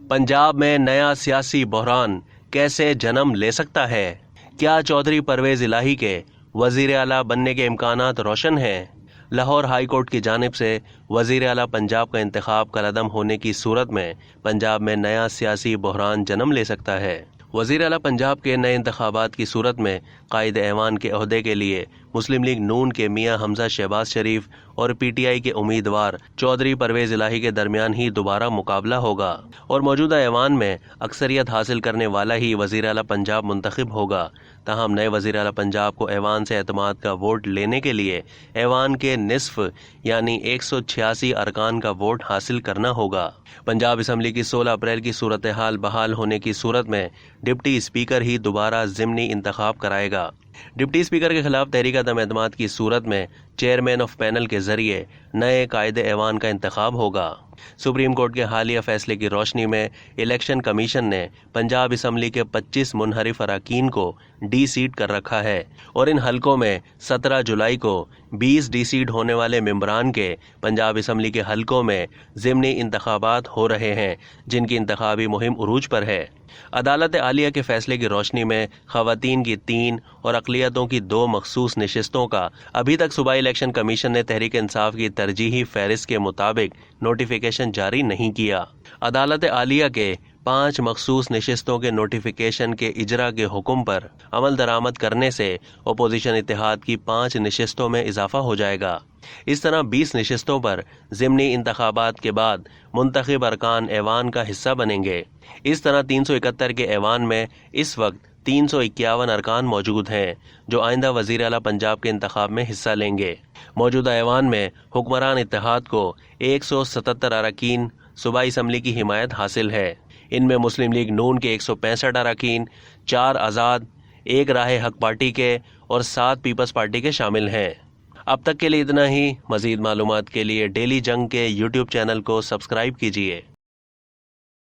पंजाब में नया सियासी बहरान कैसे जन्म ले सकता है? क्या चौधरी परवेज इलाही के वजीर आला बनने के इम्कानात रोशन हैं? लाहौर हाई कोर्ट की जानिब से वजीर आला पंजाब का इंतखाब कलअदम होने की सूरत में पंजाब में नया सियासी बहरान जन्म ले सकता है। वजीर आला पंजाब के नए इंतखाबात की सूरत में कायद ऐवान के ओहदे के लिए मुस्लिम लीग नून के मियां हमजा शहबाज शरीफ और पीटीआई के उम्मीदवार चौधरी परवेज इलाही के दरमियान ही दोबारा मुकाबला होगा और मौजूदा ऐवान में अक्सरियत हासिल करने वाला ही वजीर आला पंजाब मुंतखब होगा। ताहम नए वजीर आला पंजाब को ऐवान से एतमाद का वोट लेने के लिए ऐवान के निसफ यानी 186 अरकान का वोट हासिल करना होगा। पंजाब असम्बली की 16 अप्रैल की सूरत हाल बहाल होने की सूरत में डिप्टी स्पीकर ही दोबारा ज़िमनी इंतखाब कराएगा। डिप्टी स्पीकर के खिलाफ तहरीक अदम एतमाद की सूरत में चेयरमैन ऑफ पैनल के जरिए नए कायदे ऐवान का इंतखाब होगा। सुप्रीम कोर्ट के हालिया फैसले की रोशनी में इलेक्शन कमीशन ने पंजाब असम्बली के 25 मुनहरिफ अरकान को डी सीट कर रखा है और इन हलकों में 17 जुलाई को 20 डी सीट होने वाले मेंबरान के पंजाब असम्बली के हलकों में ज़िमनी इंतखाबात हो रहे हैं, जिनकी इंतखाबी मुहिम उरूज पर है। अदालत आलिया के फैसले की रोशनी में खवातीन की 3 और अक़लियतों की 2 मखसूस नशिस्तों का अभी तक सूबाई इलेक्शन कमीशन ने तहरीक इंसाफ की तरजीही फहरिस्त के मुताबिक नोटिफिकेशन जारी नहीं किया। अदालत आलिया के 5 मखसूस नशिस्तों के नोटिफिकेशन के इजरा के हुक्म पर अमल दरामद करने से अपोजिशन इत्तेहाद की 5 नशिस्तों में इजाफा हो जाएगा। इस तरह 20 नशिस्तों पर ज़िमनी इंतखाबात के बाद मुंतखब अरकान ऐवान का हिस्सा बनेंगे। इस तरह 371 के ऐवान में इस वक्त 351 अरकान मौजूद हैं जो आइंदा वज़ीर आला पंजाब के इंतखाब में हिस्सा लेंगे। मौजूदा ऐवान में हुक्मरान इत्तेहाद को 177 अरकान सूबाई असम्बली की हिमायत हासिल है। इनमें मुस्लिम लीग नून के 165 अरकान, 4 आज़ाद, 1 राह हक पार्टी के और 7 पीपल्स पार्टी के शामिल हैं। अब तक के लिए इतना ही। मज़ीद मालूमात के लिए डेली जंग के यूट्यूब चैनल को सब्सक्राइब कीजिए।